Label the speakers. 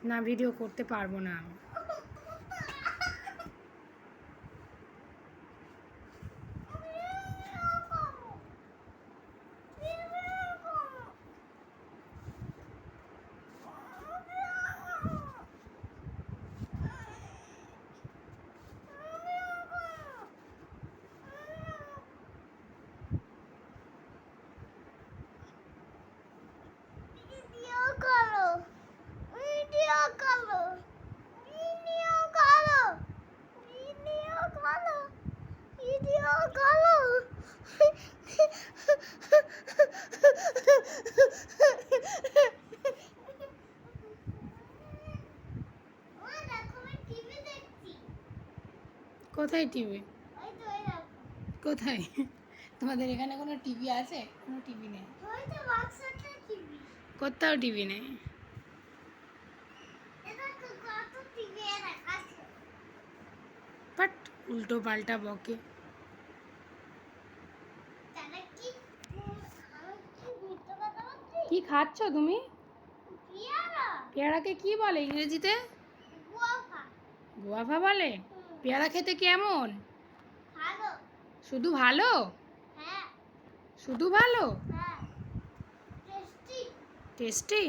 Speaker 1: না, ভিডিও করতে পারবো না আমি। কোথায় টিভি? কোথায়? তোমাদের এখানে কোনো টিভি আছে? কোনো টিভি নেই। কোথাও টিভি নেই। বাট উল্টো পাল্টা বকে। কি খাচ্ছ তুমি? পেয়ারাকে কি বলে ইংরেজিতে? গুয়াভা বলে? পেয়ারা খেতে কেমন? শুধু ভালো? শুধু ভালো? টেস্টি?